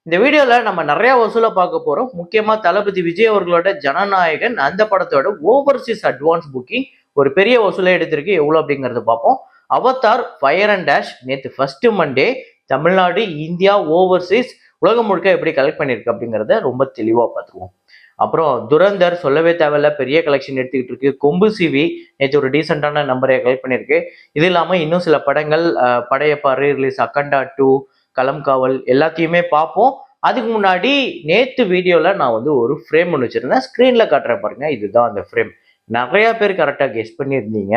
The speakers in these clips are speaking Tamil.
இந்த வீடியோல நம்ம நிறைய வசூலை பார்க்க போறோம். முக்கியமா தளபதி விஜய் அவர்களோட ஜனநாயகன் அந்த படத்தோட ஓவர்சீஸ் அட்வான்ஸ் புக்கிங் ஒரு பெரிய வசூலை எடுத்திருக்கு. எவ்வளவு அப்படிங்கறத பார்ப்போம். அவதார் ஃபயர் அண்ட் டேஷ் நேத்து first Monday Tamil Nadu, India, Overseas உலகம் முழுக்க எப்படி கலெக்ட் பண்ணிருக்கு அப்படிங்கறத ரொம்ப தெளிவா பார்த்துருவோம். அப்புறம் துரந்தர் சொல்லவே தேவையில்ல, பெரிய கலெக்ஷன் எடுத்துக்கிட்டு இருக்கு. கொம்பு சிவி நேற்று ஒரு டீசென்டான நம்பரை கலெக்ட் பண்ணியிருக்கு. இது இல்லாமல் இன்னும் சில படங்கள் படையப்பா ரிலீஸ், அக்கண்டா 2, களம் காவல் எல்லாத்தையுமே பார்ப்போம். அதுக்கு முன்னாடி நேத்து வீடியோல நான் வந்து ஒரு ஃப்ரேம் ஒன்று வச்சிருந்தேன், ஸ்க்ரீன்ல காட்டுறேன் பாருங்க. இதுதான் அந்த ஃப்ரேம். நிறைய பேர் கரெக்டாக கெஸ் பண்ணியிருந்தீங்க.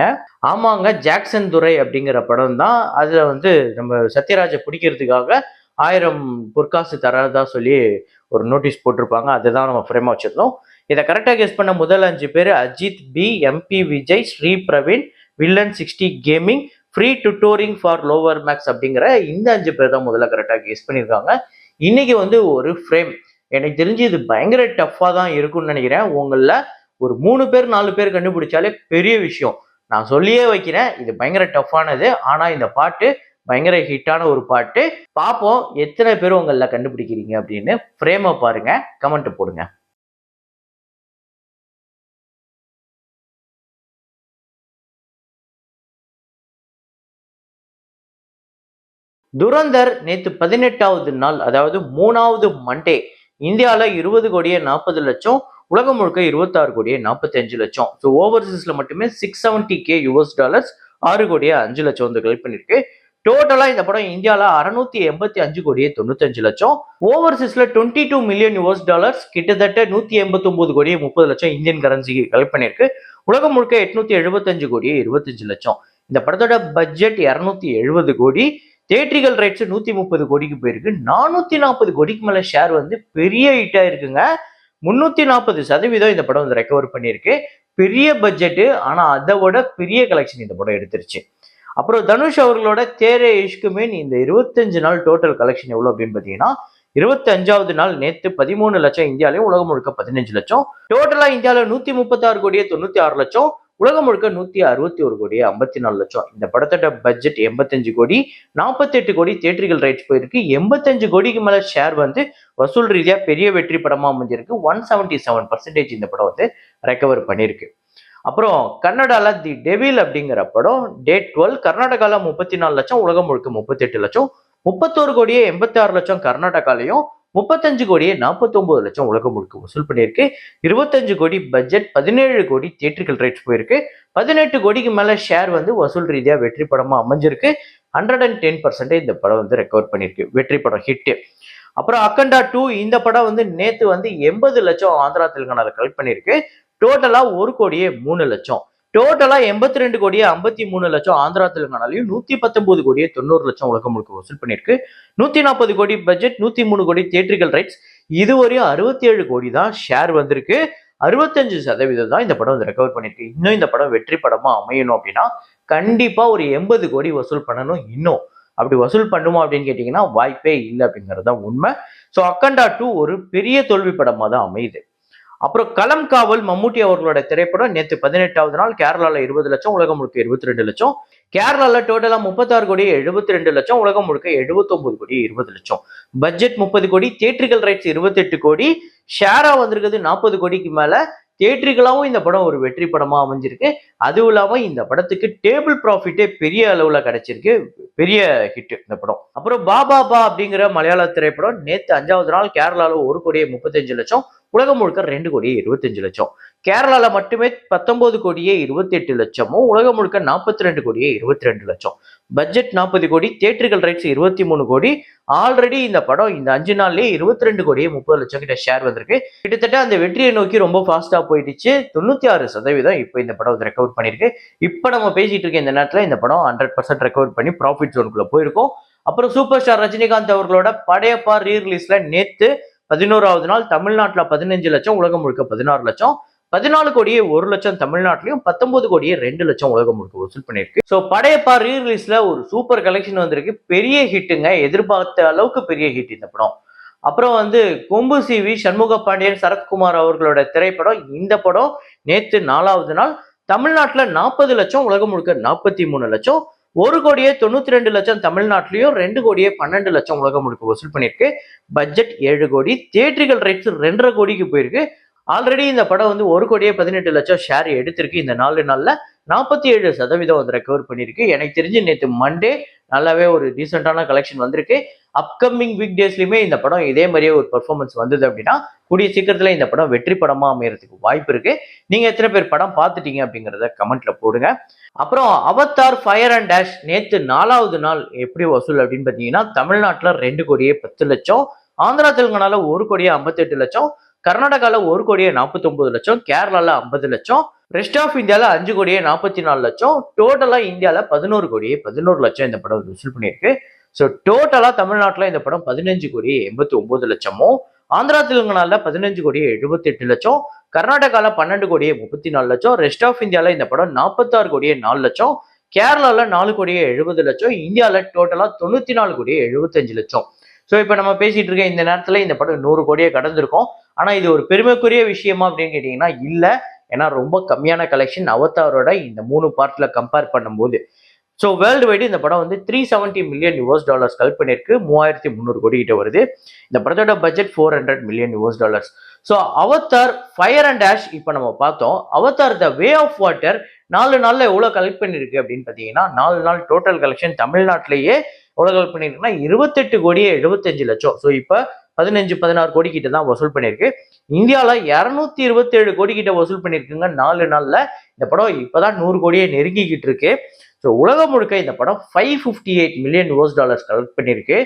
ஆமாங்க, ஜாக்சன் துரை அப்படிங்கிற படம் தான். அதுல வந்து நம்ம சத்யராஜை பிடிக்கிறதுக்காக 1000 பொற்காசு தரதா சொல்லி ஒரு நோட்டீஸ் போட்டிருப்பாங்க. அதுதான் நம்ம ஃப்ரேமா வச்சிருந்தோம். இதை கரெக்டாக கெஸ் பண்ண முதல் 5 பேர் Ajith P, MP Vijay, Sri Praveen, villain 60 gaming, free tutoring for lower max அப்படிங்கிற இந்த 5 பேர் தான் முதல்ல கரெக்டாக கெஸ் பண்ணியிருக்காங்க. இன்னைக்கு வந்து ஒரு ஃப்ரேம் எனக்கு தெரிஞ்சு இது பயங்கர டஃப்பாக தான் இருக்கும்னு நினைக்கிறேன். உங்களில் ஒரு 3 பேர் 4 பேர் கண்டுபிடிச்சாலே பெரிய விஷயம். நான் சொல்லியே வைக்கிறேன், இது பயங்கர டஃப்பானது. ஆனால் இந்த பாட்டு பயங்கர ஹிட்டான ஒரு பாட்டு. பார்ப்போம் எத்தனை பேர் உங்களில் கண்டுபிடிக்கிறீங்க அப்படின்னு. ஃப்ரேமை பாருங்க, கமெண்ட் போடுங்க. துரந்தர் நேற்று 18வது நாள், அதாவது 3வது மண்டே இந்தியாவில் 20 கோடியே 40 லட்சம், உலகம் முழுக்க 26 கோடியே 45 லட்சம். ஸோ ஓவர்சீஸ்ல மட்டுமே 670K US டாலர்ஸ், 6 கோடியே 5 லட்சம் வந்து கலெக்ட் பண்ணிருக்கு. டோட்டலா இந்த படம் இந்தியாவில் 685 கோடியே 95 லட்சம், ஓவர்சீஸ்ல 22 மில்லியன் US டாலர்ஸ், கிட்டத்தட்ட 189 கோடியே 30 லட்சம் இந்தியன் கரன்சி கலெக்ட் பண்ணிருக்கு. உலகம் முழுக்க 875 கோடியே 25 லட்சம். இந்த படத்தோட பட்ஜெட் 270 கோடி. தியேட்ரிக்கல் ரைட்ஸ் 130 கோடிக்கு போயிருக்கு. 440 கோடிக்கு மேல ஷேர் வந்து பெரிய ஹிட் ஆயிருக்குங்க. 340% இந்த படம் வந்து ரெக்கவர் பண்ணியிருக்கு. பெரிய பட்ஜெட், ஆனா அதை விட பெரிய கலெக்ஷன் இந்த படம் எடுத்துருச்சு. அப்புறம் தனுஷ் அவர்களோட தேரே இஷ்க் மீன் இந்த 25 நாள் டோட்டல் கலெக்ஷன் எவ்வளவு அப்படின்னு பாத்தீங்கன்னா, 25வது நாள் நேத்து 13 லட்சம் இந்தியாலையும், உலகம் முழுக்க 15 லட்சம். டோட்டலா இந்தியாவில் 136 கோடியே 96 லட்சம், உலகம் முழுக்க 161 கோடியே 54 லட்சம். இந்த படத்தோட பட்ஜெட் 85 கோடி, 48 கோடி தியேட்ரிக்கல் ரைட்ஸ் போயிருக்கு. 85 கோடிக்கு மேல ஷேர் வந்து வசூல் ரீதியா பெரிய வெற்றி படமா அமைஞ்சிருக்கு. 177% இந்த படம் வந்து ரெக்கவர் பண்ணியிருக்கு. அப்புறம் கன்னடால தி டெவில் அப்படிங்கிற படம் டேட் 12 கர்நாடகால 34 லட்சம், உலகம் முழுக்க 38 லட்சம். 31 கோடியே 86 லட்சம் கர்நாடகாலையும், 35 கோடியே 49 லட்சம் உலகம் முழுக்க வசூல் பண்ணியிருக்கு. 25 கோடி பட்ஜெட், 17 கோடி தியேட்ரிக்கல் ரைட்ஸ் போயிருக்கு. 18 கோடிக்கு மேல ஷேர் வந்து வசூல் ரீதியா வெற்றி படமா அமைஞ்சிருக்கு. 110% இந்த படம் வந்து ரெக்கவர் பண்ணியிருக்கு. வெற்றி படம் ஹிட். அப்புறம் அக்கண்டா 2 இந்த படம் வந்து நேத்து வந்து 80 லட்சம் ஆந்திரா தெலுங்கானால கலெக்ட் பண்ணியிருக்கு. டோட்டலா 1 கோடியே 3 லட்சம். டோட்டலா 82 கோடியே 53 லட்சம் ஆந்திரா தெலுங்கானாலையும், 119 கோடியே 90 லட்சம் உலகம் முழுக்க வசூல் பண்ணியிருக்கு. 140 கோடி பட்ஜெட், 103 கோடி தியேட்ரிக்கல் ரைட்ஸ். இதுவரையும் 67 கோடி தான் ஷேர் வந்திருக்கு. 65% தான் இந்த படம் வந்து ரெக்கவர் பண்ணியிருக்கு. இன்னும் இந்த படம் வெற்றி படமா அமையணும் அப்படின்னா கண்டிப்பா ஒரு 80 கோடி வசூல் பண்ணணும். இன்னும் அப்படி வசூல் பண்ணுமா அப்படின்னு கேட்டீங்கன்னா வாய்ப்பே இல்லை அப்படிங்கிறது தான் உண்மை. ஸோ அக்கண்டா 2 ஒரு பெரிய தோல்வி படமா தான் அமையுது. அப்புறம் களம் காவல் மம்முட்டி அவர்களோட திரைப்படம் நேற்று 18வது நாள் கேரளால 20 லட்சம், உலகம் முழுக்க 22 லட்சம். கேரளால டோட்டலா 36 கோடி 72 லட்சம், உலகம் முழுக்க 79 கோடி 20 லட்சம். பட்ஜெட் 30 கோடி, தியேட்ரிக்கல் ரைட்ஸ் 28 கோடி, ஷேரா வந்திருக்குது 40 கோடிக்கு மேல. தியேட்ரிக்கலாவும் இந்த படம் ஒரு வெற்றி படமா அமைஞ்சிருக்கு. அதுவும் இல்லாம இந்த படத்துக்கு டேபிள் ப்ராஃபிட்டே பெரிய அளவுல கிடைச்சிருக்கு. பெரிய ஹிட் இந்த படம். அப்புறம் பாபா பா அப்படிங்கிற மலையாள திரைப்படம் நேத்து 5வது நாள் கேரளால 1 கோடியே 35 லட்சம், உலகம் முழுக்க 2 கோடியே 25 லட்சம். கேரளால மட்டுமே 19 கோடியே 28 லட்சமும், உலகம் முழுக்க 42 கோடியே 22 லட்சம். பட்ஜெட் 40 கோடி, தியேட்ரிக்கல் ரைட்ஸ் 23 கோடி. ஆல்ரெடி இந்த படம் இந்த 5 நாள்லயே 22 கோடியே 30 லட்சம் கிட்ட ஷேர் வந்திருக்கு. கிட்டத்தட்ட அந்த வெற்றியை நோக்கி ரொம்ப ஃபாஸ்டா போயிடுச்சு. 96% இப்போ இந்த படம் ரெக்கவர் பண்ணிருக்கு. இப்ப நம்ம பேசிட்டு இருக்க இந்த நேரத்துல இந்த படம் 100% ரெக்கவர் பண்ணி ப்ராஃபிட் ஜோனுக்குள்ள போயிருக்கும். அப்புறம் சூப்பர் ஸ்டார் ரஜினிகாந்த் அவர்களோட படையப்பா ரீரிலீஸ்ல நேத்து 11வது நாள் தமிழ்நாட்டுல 15 லட்சம், உலகம் முழுக்க 16 லட்சம். 14 கோடியே 1 லட்சம் தமிழ்நாட்டிலையும், 19 கோடியே 2 லட்சம் உலகம் முழுக்க வசூல் பண்ணியிருக்கு. ஸோ படையப்பா ரீரிலீஸ்ல ஒரு சூப்பர் கலெக்ஷன் வந்திருக்கு. பெரிய ஹிட்டுங்க, எதிர்பார்த்த அளவுக்கு பெரிய ஹிட் இந்த படம். அப்புறம் வந்து கொம்பு சிவி சண்முக பாண்டியன் சரத்குமார் அவர்களோட திரைப்படம். இந்த படம் நேத்து 4வது நாள் தமிழ்நாட்டுல 40 லட்சம், உலகம் முழுக்க 43 லட்சம். 1,92,00,000 தமிழ்நாட்டிலையும் 2,12,00,000 உலகம் முழுக்க வசூல் பண்ணியிருக்கு. பட்ஜெட் 7 கோடி, தியேட்டரிக்கல் ரைட்ஸ் 2,50 கோடிக்கு போயிருக்கு. ஆல்ரெடி இந்த படம் வந்து 1,18,00,000 ஷேர் எடுத்திருக்கு. இந்த 4 நாள்ல 47% வந்து ரெக்கவர் பண்ணியிருக்கு. எனக்கு தெரிஞ்சு நேற்று மண்டே நல்லாவே ஒரு டீசென்டான கலெக்ஷன் வந்திருக்கு. அப்கமிங் வீக் டேஸ்லயுமே இந்த படம் இதே மாதிரியே ஒரு பெர்ஃபார்மன்ஸ் வந்தது அப்படின்னா கூடிய சீக்கிரத்துல இந்த படம் வெற்றி படமா அமையறதுக்கு வாய்ப்பு இருக்கு. நீங்க எத்தனை பேர் படம் பார்த்துட்டீங்க அப்படிங்கறத கமெண்ட்ல போடுங்க. அப்புறம் அவதார் ஃபயர் அண்ட் டேஷ் நேத்து 4வது நாள் எப்படி வசூல் அப்படின்னு பாத்தீங்கன்னா தமிழ்நாட்டுல 2,10,00,000, ஆந்திரா தெலுங்கானால 1,58,00,000, கர்நாடகால 1,49,00,000, கேரளால 50,00,000, ரெஸ்ட் ஆஃப் இந்தியால 5,44,00,000, டோட்டலா இந்தியால 11,11,00,000 இந்த படம் வசூல் பண்ணியிருக்கு. ஸோ டோட்டலா தமிழ்நாட்டில் இந்த படம் 15,89,00,000, ஆந்திரா தெலுங்கானால 15,78,00,000, கர்நாடகால 12,34,00,000, ரெஸ்ட் ஆஃப் இந்தியால இந்த படம் 46,04,00,000, கேரளால 4,70,00,000, இந்தியால டோட்டலா 94,75,00,000. ஸோ இப்போ நம்ம பேசிட்டு இருக்க இந்த நேரத்துல இந்த படம் 100 கோடியை கடந்திருக்கும். ஆனா இது ஒரு பெருமைக்குரிய விஷயமா அப்படின்னு கேட்டீங்கன்னா இல்ல. ஏன்னா ரொம்ப கம்மியான கலெக்ஷன் அவதாரோட இந்த 3 பார்ட்ல கம்பேர் பண்ணும்போது. ஸோ வேர்ல்டு வைடு இந்த படம் வந்து $370 மில்லியன் கலெக்ட் பண்ணியிருக்கு. 3,300 கோடி கிட்ட வருது. இந்த படத்தோட budget $400 million. So Avatar fire and ash இப்போ நம்ம பார்த்தோம். Avatar the way of water 4 நாள்ல எவ்வளவு கலெக்ட் பண்ணிருக்கு அப்படின்னு பார்த்தீங்கன்னா 4 நாள் டோட்டல் கலெக்ஷன் தமிழ்நாட்டிலேயே எவ்வளவு கலெக்ட் பண்ணிருக்குன்னா 28,75,00,000. ஸோ இப்போ 15-16 கோடி கிட்ட தான் வசூல் பண்ணியிருக்கு. இந்தியாவில் 227 கோடி கிட்ட வசூல் பண்ணியிருக்குங்க 4 நாள்ல. இந்த படம் இப்பதான் 100 கோடியை நெருங்கிக்கிட்டு இருக்கு. ஸோ உலகம் முழுக்க இந்த படம் $558 மில்லியன் கலெக்ட் பண்ணியிருக்கு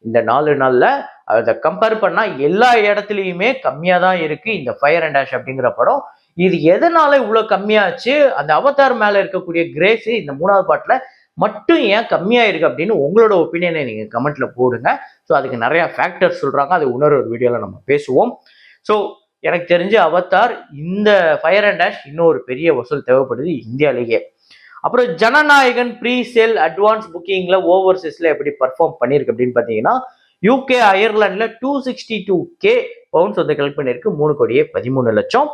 இந்த 4 நாள்ல. அதை கம்பேர் பண்ணா எல்லா இடத்துலையுமே கம்மியா தான் இருக்கு இந்த ஃபயர் அண்ட் டேஷ் அப்படிங்கிற படம். இது எதனால இவ்வளவு கம்மியாச்சு? அந்த அவதார் மேல இருக்கக்கூடிய கிரேஸ் இந்த 3வது பார்ட்ல மட்டும் ஏன் கம்மியா இருக்கு அப்படின்னு உங்களோட ஒப்பீனியனை நீங்க கமெண்ட்ல போடுங்க. ஸோ அதுக்கு நிறைய ஃபேக்டர்ஸ் சொல்றாங்க. அது இன்னொரு வீடியோல நம்ம பேசுவோம். ஸோ எனக்கு தெரிஞ்ச அவதார் இந்த ஃபயர் அண்ட் டேஷ் இன்னும் ஒரு பெரிய வசூல் தேவைப்படுது இந்தியாலேயே. அப்புறம் ஜனநாயகன் ப்ரீ சேல் அட்வான்ஸ் புக்கிங்ல ஓவர்சீஸ்ல எப்படி பர்ஃபார்ம் பண்ணிருக்கு அப்படின்னு பாத்தீங்கன்னா யூகே அயர்லாந்துல 262K பவுண்ட்ஸ் வந்து கலெக்ட் பண்ணிருக்கு 3,13,00,000,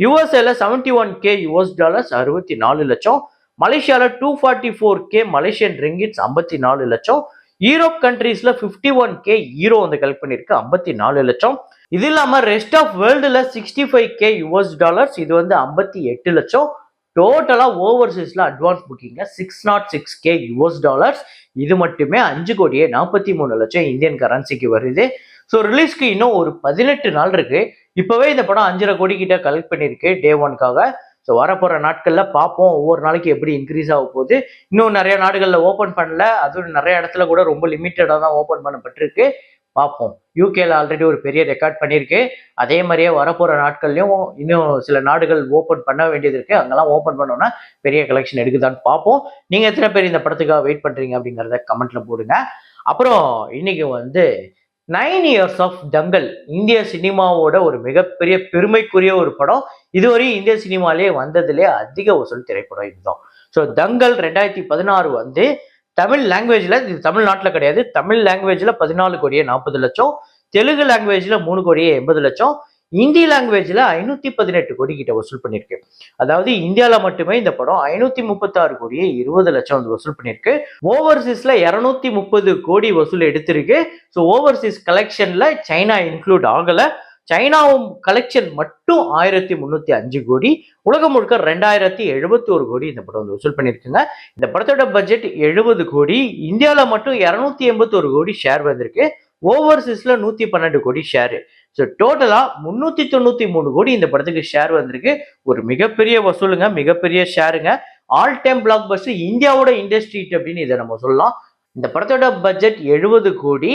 யூஎஸ்ஏல $71K 64,00,000, மலேசியால 244K மலேசியன் ரிங்கிட்ஸ் 54,00,000, யூரோப் கண்ட்ரீஸ்ல 51K ஈரோ வந்து கலெக்ட் பண்ணிருக்கு 54,00,000. இது இல்லாம ரெஸ்ட் ஆஃப் வேர்ல்டுல 65K இது வந்து 58,00,000. டோட்டலா ஓவர்சீஸ்ல அட்வான்ஸ் புக்கிங்ல 606K இது மட்டுமே 5,43,00,000 இந்தியன் கரன்சிக்கு வருது. ஸோ ரிலீஸ்க்கு இன்னும் ஒரு 18 நாள் இருக்கு. இப்பவே இந்த படம் 5,5 கோடி கிட்ட கலெக்ட் பண்ணிருக்கு டே 1க்காக. ஸோ வரப்போற நாட்கள்ல பார்ப்போம் ஒவ்வொரு நாளைக்கு எப்படி இன்க்ரீஸ் ஆக போகுது. இன்னும் நிறைய நாடுகள்ல ஓப்பன் பண்ணல, அதுவும் நிறைய இடத்துல கூட ரொம்ப லிமிட்டடா தான் ஓப்பன் பண்ணப்பட்டிருக்கு. பார்ப்போம். யூகேல ஆல்ரெடி ஒரு பெரிய ரெக்கார்ட் பண்ணியிருக்கு. அதே மாதிரியே வரப்போற நாட்கள்லயும் இன்னும் சில நாடுகள் ஓப்பன் பண்ண வேண்டியது இருக்கு. அங்கெல்லாம் ஓப்பன் பண்ணோம்னா பெரிய கலெக்ஷன் எடுக்குதான்னு பார்ப்போம். நீங்க எத்தனை பேர் இந்த படத்துக்காக வெயிட் பண்றீங்க அப்படிங்கிறத கமெண்ட்ல போடுங்க. அப்புறம் இன்னைக்கு வந்து 9 இயர்ஸ் ஆஃப் தங்கல் இந்திய சினிமாவோட ஒரு மிகப்பெரிய பெருமைக்குரிய ஒரு படம். இதுவரையும் இந்திய சினிமாலேயே வந்ததுலேயே அதிக வசூல் திரைப்படம் இதுதான். ஸோ தங்கல் 2016 வந்து தமிழ் லாங்குவேஜ்ல, இது தமிழ்நாட்டில் கிடையாது, தமிழ் லாங்குவேஜ்ல 14,40,00,000, தெலுங்கு லாங்குவேஜ்ல 3,80,00,000, இந்தி லாங்குவேஜ்ல 518 கோடி கிட்ட வசூல் பண்ணிருக்கு. அதாவது இந்தியாவில மட்டுமே இந்த படம் 536,20,00,000 வந்து வசூல் பண்ணிருக்கு. ஓவர்சீஸ்ல 230 கோடி வசூல் எடுத்திருக்கு. ஸோ ஓவர்சீஸ் கலெக்ஷன்ல சைனா இன்க்ளூட் ஆகல. சைனாவும் கலெக்ஷன் மட்டும் 1,305 கோடி, உலகம் முழுக்க 2,071 கோடி இந்த படம் வந்து வசூல் பண்ணிருக்குங்க. இந்த படத்தோட பட்ஜெட் 70 கோடி, இந்தியாவில மட்டும் 281 கோடி ஷேர் வந்திருக்கு. ஓவர்சீஸ்ல 112 கோடி ஷேர். ஸோ டோட்டலா 393 கோடி இந்த படத்துக்கு ஷேர் வந்திருக்கு. ஒரு மிகப்பெரிய வசூலுங்க, மிகப்பெரிய ஷேருங்க. ஆல் டைம் பிளாக் பஸ்டர் இந்தியாவோட இண்டஸ்ட்ரி அப்படின்னு இதை நம்ம சொல்லலாம். இந்த படத்தோட பட்ஜெட் 70 கோடி,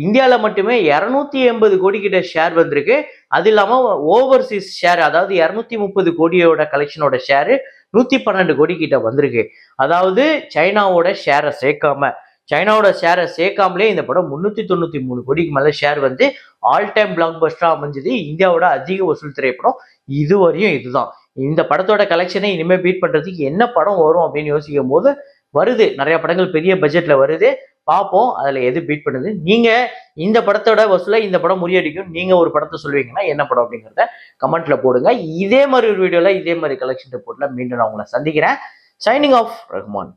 இந்தியாவில மட்டுமே 280 கோடி கிட்ட ஷேர் வந்திருக்கு. அது இல்லாம ஓவர்சீஸ் ஷேர், அதாவது 230 கோடியோட கலெக்ஷனோட ஷேர் 112 கோடி கிட்ட வந்திருக்கு. அதாவது சைனாவோட ஷேரை சேர்க்காமலே இந்த படம் 393 கோடிக்கு மேல ஷேர் வந்து ஆல் டைம் பிளாக் பஸ்டரா அமைஞ்சது. இந்தியாவோட அதிக வசூல் திரைப்படம் இதுவரையும் இதுதான். இந்த படத்தோட கலெக்ஷனை இனிமே பீட் பண்றதுக்கு என்ன படம் வரும் அப்படின்னு யோசிக்கும் போது வருது, நிறைய படங்கள் பெரிய பட்ஜெட்ல வருது. பார்ப்போம் அதுல எது பீட் பண்ணுது. நீங்க இந்த படத்தோட வசூல இந்த படம் முறியடிக்கும் நீங்க ஒரு படத்தை சொல்லுவீங்கன்னா என்ன படம் அப்படிங்கிறத கமெண்ட்ல போடுங்க. இதே மாதிரி ஒரு வீடியோல இதே மாதிரி கலெக்ஷன் ரிப்போர்ட்ல மீண்டும் நான் உங்களை சந்திக்கிறேன். Signing off Rahman.